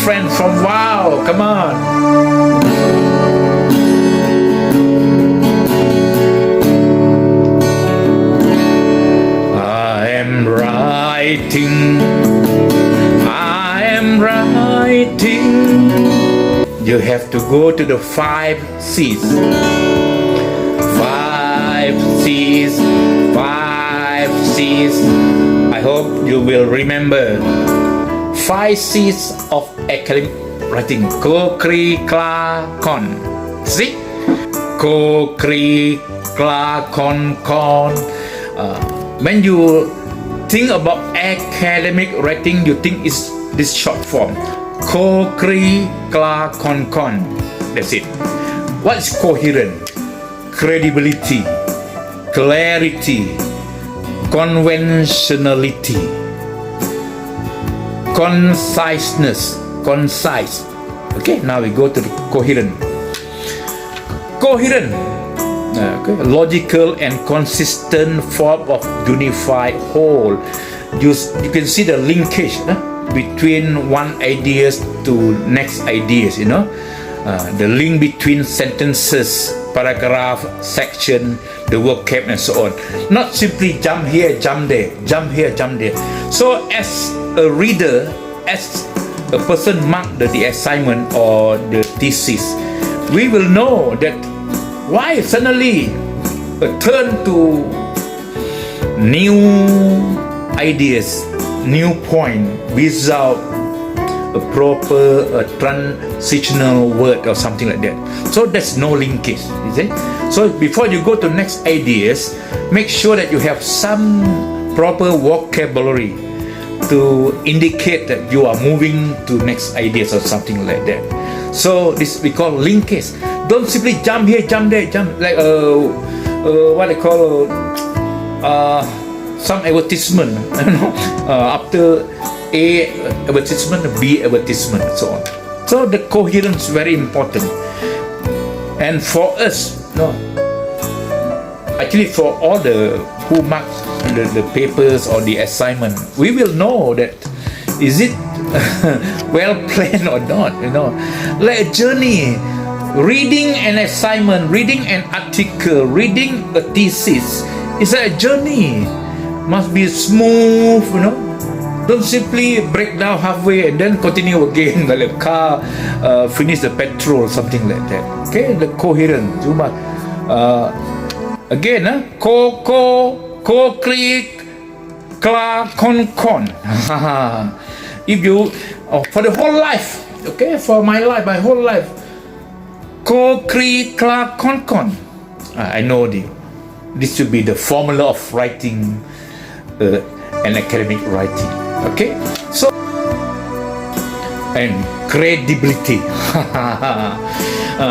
friend from WOU. Come on. I am writing. You have to go to the 5 C's. 5 C's. 5 C's. I hope you will remember 5 C's of academic writing. Ko, kri, kla, kon. See? Ko, kri, kla, kon, kon. When you think about academic writing, you think it's this short form. Ko, kri, kla, kon, kon. That's it. What's coherent? Credibility, clarity, conventionality, conciseness, concise. Okay, now we go to the coherent. Coherent, logical and consistent form of unified whole. You can see the linkage between one ideas to next ideas, the link between sentences, paragraph, section, the vocab and so on. Not simply jump here, jump there, jump here, jump there. So as a reader, as a person mark the assignment or the thesis, we will know that why suddenly a turn to new ideas, new point without a proper transitional word or something like that. So there's no linkage, you see. So before you go to next ideas, make sure that you have some proper vocabulary to indicate that you are moving to next ideas or something like that. So this we call linkage. Don't simply jump here, jump there, jump like what they call some advertisement, after A advertisement, B advertisement, and so on. So the coherence is very important. And for us, actually for all the who mark the papers or the assignment, we will know that is it well planned or not, like a journey. Reading an assignment, reading an article, reading a thesis is a journey. Must be smooth, Don't simply break down halfway and then continue again like a car finish the petrol, something like that. Okay, the coherent. Cuma again, ko, kri, kla, kon. If you for the whole life, okay, for my life, my whole life, ko, kri, kla, kon. I know this should be the formula of writing an academic writing. Okay, so and credibility.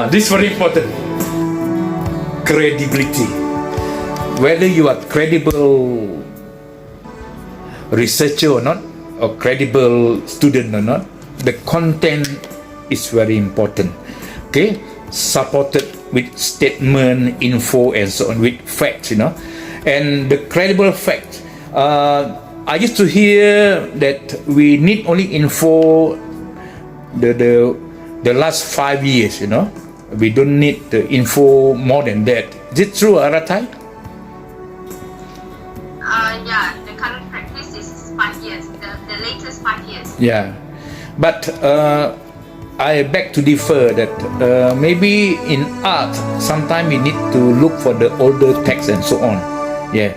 This is very important. Credibility. Whether you are credible researcher or not, or credible student or not, the content is very important. Okay, supported with statement, info, and so on, with facts, and the credible fact. I used to hear that we need only info the last 5 years, We don't need the info more than that. Is it true, Arathai? Yeah, the current practice is 5 years, the latest 5 years. Yeah, but I beg to differ that maybe in art, sometimes we need to look for the older text and so on. Yeah.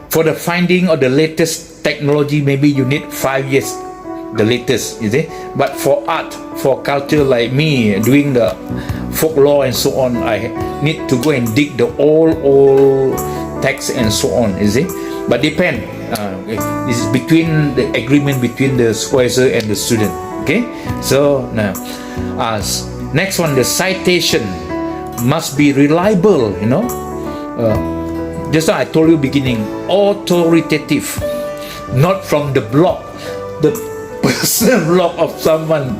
For the finding of the latest technology, maybe you need 5 years, the latest, you see. But for art, for culture like me, doing the folklore and so on, I need to go and dig the old text and so on, you see. But depend. This is between the agreement between the supervisor and the student. Okay. So now, next one, the citation must be reliable. Just like I told you beginning, authoritative, not from the blog, the personal blog of someone.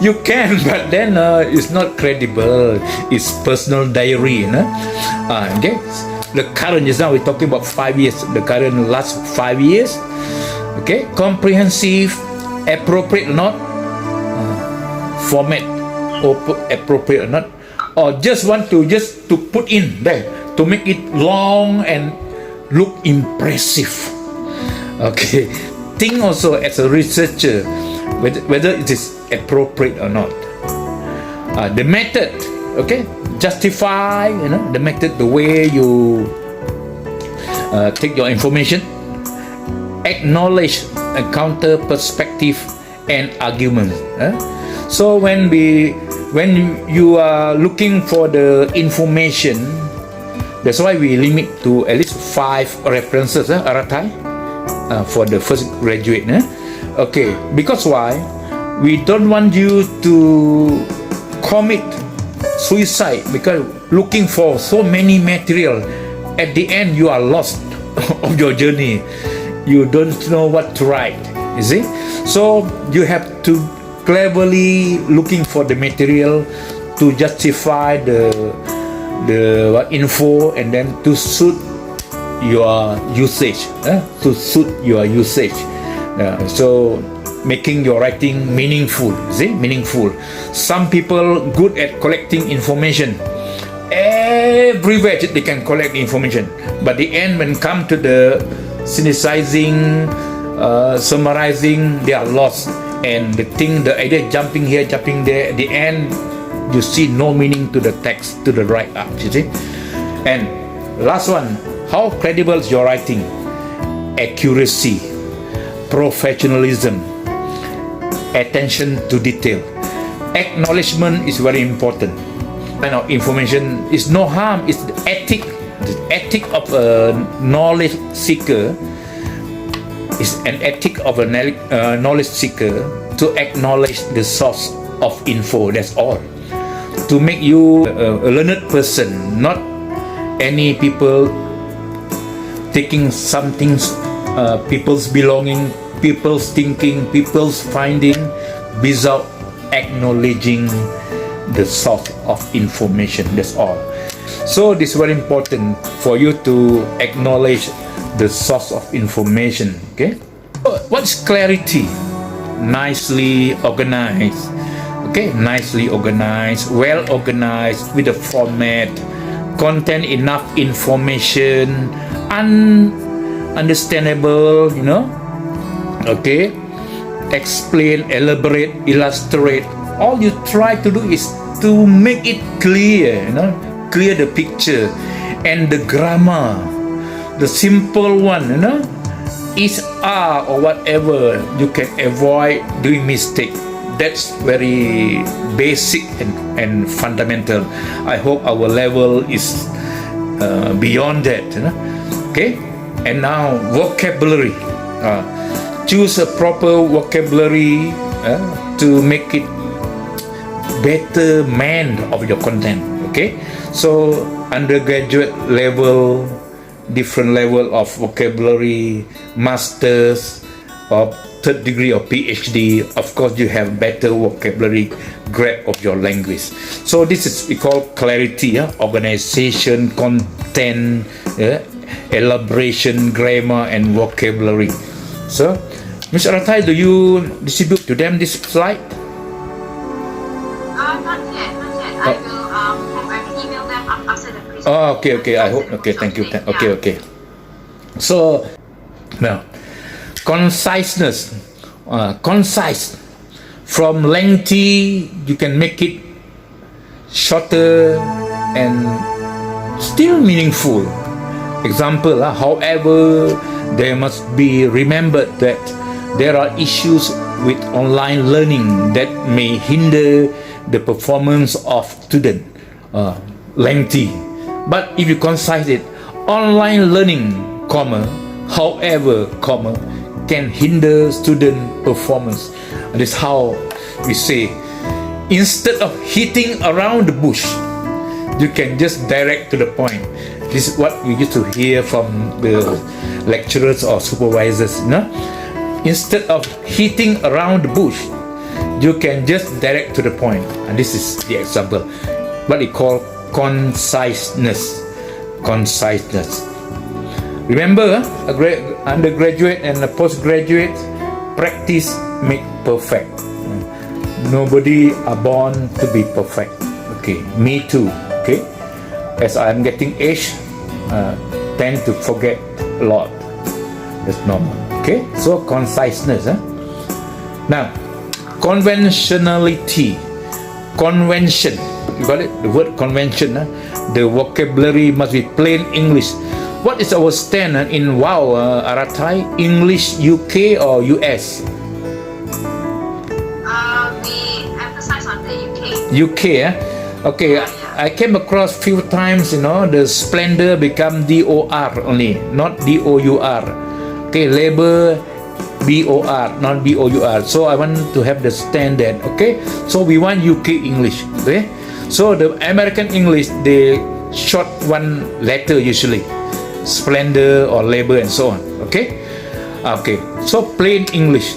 You can, but then it's not credible. It's personal diary, Okay. The current, just now we're talking about 5 years. The current last 5 years. Okay. Comprehensive, appropriate, not format appropriate or not, or just want to put in there to make it long and look impressive. Okay, think also as a researcher whether it is appropriate or not. The method, okay, justify, the method, the way you take your information, acknowledge a counter perspective and argument. So when you are looking for the information, that's why we limit to at least 5 references, Arathai, for the first graduate. Okay, because why? We don't want you to commit suicide because looking for so many material. At the end, you are lost of your journey. You don't know what to write. You see, so you have to cleverly looking for the material to justify the info, and then to suit your usage. So making your writing meaningful. See, meaningful. Some people good at collecting information. Everywhere they can collect information, but the end when come to the synthesizing, summarizing, they are lost, and the idea jumping here, jumping there. At the end, you see no meaning to the text, to the right up. You see, and last one, how credible is your writing? Accuracy, professionalism, attention to detail, acknowledgement is very important. Kind of information is no harm. It's the ethic of a knowledge seeker. Is an ethic of a knowledge seeker to acknowledge the source of info. That's all. To make you a learned person, not any people taking something, people's belonging, people's thinking, people's finding, without acknowledging the source of information. That's all. So this is very important for you to acknowledge the source of information. Okay, what's clarity? Nicely organized. Okay, nicely organized, well organized, with a format, content enough information, understandable. Okay, explain, elaborate, illustrate. All you try to do is to make it clear, clear the picture, and the grammar, the simple one, is or whatever, you can avoid doing mistake. That's very basic and fundamental. I hope our level is beyond that. Okay, and now vocabulary. Choose a proper vocabulary to make it better man of your content. Okay, so undergraduate level, different level of vocabulary, masters or third degree or PhD, of course you have better vocabulary grasp of your language. So this is we call clarity, organization, content, elaboration, grammar and vocabulary. So Ms. Arathai, do you distribute to them this slide? Not yet. I will email them after the presentation. Oh, okay. I hope. Okay, thank you. Okay. So now, conciseness, concise. From lengthy, you can make it shorter and still meaningful. Example, however, there must be remembered that there are issues with online learning that may hinder the performance of student. Lengthy, but if you concise it, online learning, however, can hinder student performance. And this is how we say, instead of hitting around the bush, you can just direct to the point. This is what we used to hear from the lecturers or supervisors. Instead of hitting around the bush, you can just direct to the point. And this is the example, what we call conciseness. Remember, undergraduate and a postgraduate, practice make perfect. Nobody are born to be perfect. Okay, me too. Okay, as I'm getting age, tend to forget a lot. That's normal. Okay, so conciseness. Now, conventionality. Convention. You got it? The word convention. The vocabulary must be plain English. What is our stand in WOU, Arathai? English, UK or US? We emphasize on the UK. UK, okay. I came across few times, the splendor become DOR only, not DOUR. Okay, labor BOR, not BOUR. So I want to have the standard. Okay, so we want UK English. Okay, so the American English, they short one letter usually, splendor or labor and so on. Okay, so plain English,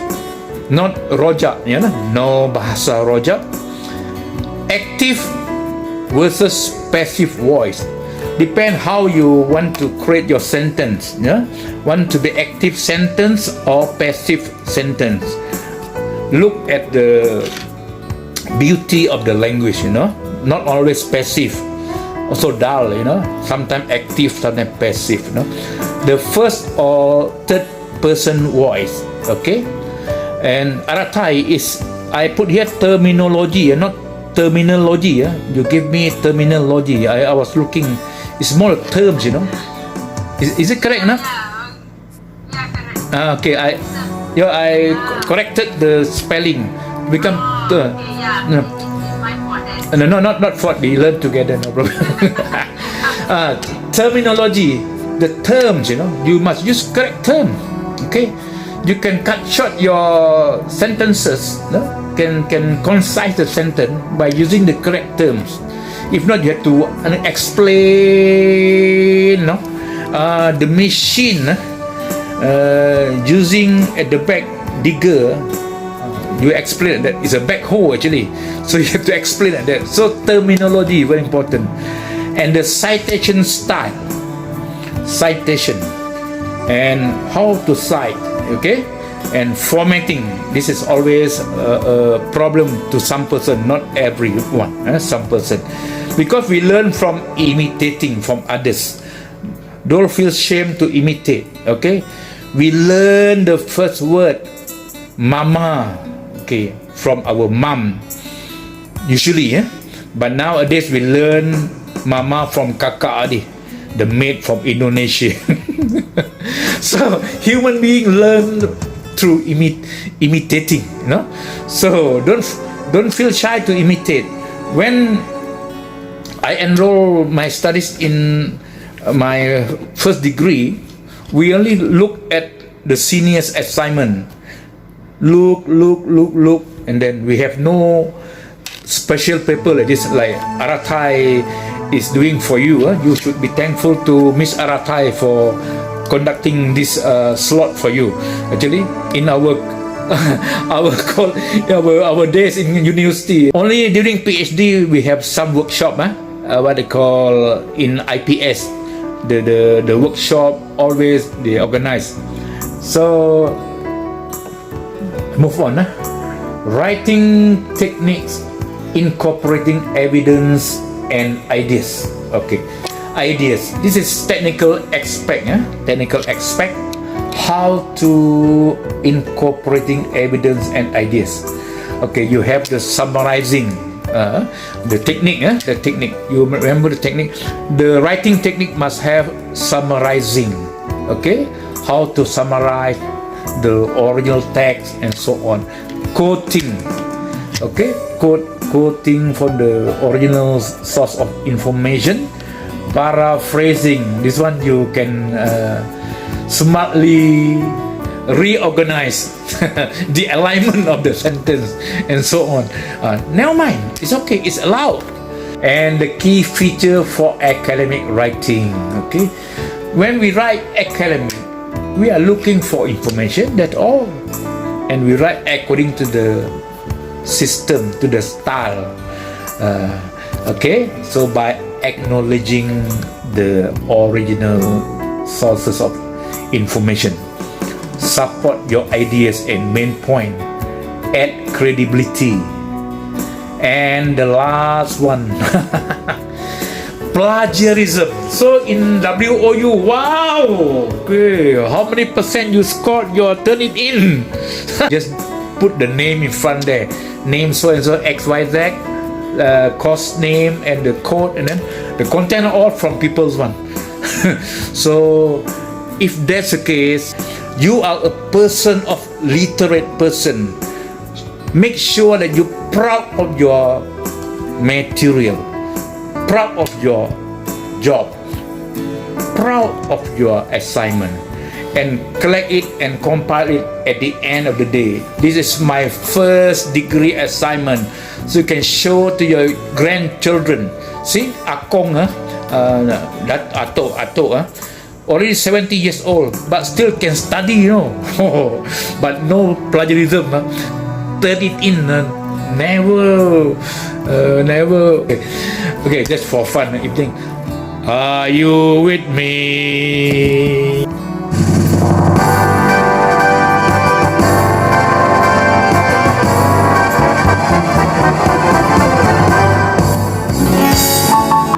not rojak, no bahasa rojak. Active versus passive voice, depend how you want to create your sentence. Want to be active sentence or passive sentence. Look at the beauty of the language, not always passive, also dull, sometimes active, sometimes passive. The first or third person voice. Okay, and Arathai is, I put here terminology, not terminology. You give me terminology. I was looking, it's more terms. Is it correct enough? Yeah, correct. Okay, I corrected the spelling. Become Okay, yeah. It's my fault then. no, not fault. We learn together, no problem. Terminology, the terms. You must use correct term. Okay, you can cut short your sentences. Can concise the sentence by using the correct terms. If not, you have to explain. The machine using at the back digger. You explain that it's a backhoe actually. So you have to explain that. So terminology very important. And the citation style. Citation and how to cite. Okay. And formatting, this is always a problem to some person, not everyone, some person. Because we learn from imitating from others. Don't feel shame to imitate, okay? We learn the first word, mama, okay, from our mom, usually, but nowadays we learn mama from kakak adi, the maid from Indonesia. So human being learn through imitating, so don't feel shy to imitate. When I enrolled my studies in my first degree, we only look at the seniors assignment, look, and then we have no special paper like this, like Arathai is doing for you. You should be thankful to Miss Arathai for conducting this slot for you. Actually, in our days in university, only during PhD we have some workshop, what they call in IPS, the workshop always they organize. So move on. Writing techniques incorporating evidence and ideas. Okay. Ideas. This is technical aspect. Technical aspect. How to incorporating evidence and ideas. Okay, you have the summarizing. The technique. The technique. You remember the technique. The writing technique must have summarizing. Okay, how to summarize the original text and so on. Quoting. Okay, quoting from the original source of information. Paraphrasing, this one you can smartly reorganize the alignment of the sentence and so on. Never mind, it's okay, it's allowed. And the key feature for academic writing, okay? When we write academic, we are looking for information, that's all. And we write according to the system, to the style. Okay, so by acknowledging the original sources of information, support your ideas and main point, add credibility And the last one, plagiarism. So in WOU, wow, okay, how many percent you scored? You turn it in. Just put the name in front there. Name so and so XYZ, course name and the code, and then the content all from people's one. So if that's the case, you are a person of literate person. Make sure that you're proud of your material, proud of your job, proud of your assignment, and collect it and compile it at the end of the day. This is my first degree assignment, so you can show to your grandchildren. See, Akong, that Ato, already 70 years old, but still can study, but no plagiarism. Turn it in, never. Okay, just for fun. You think, are you with me?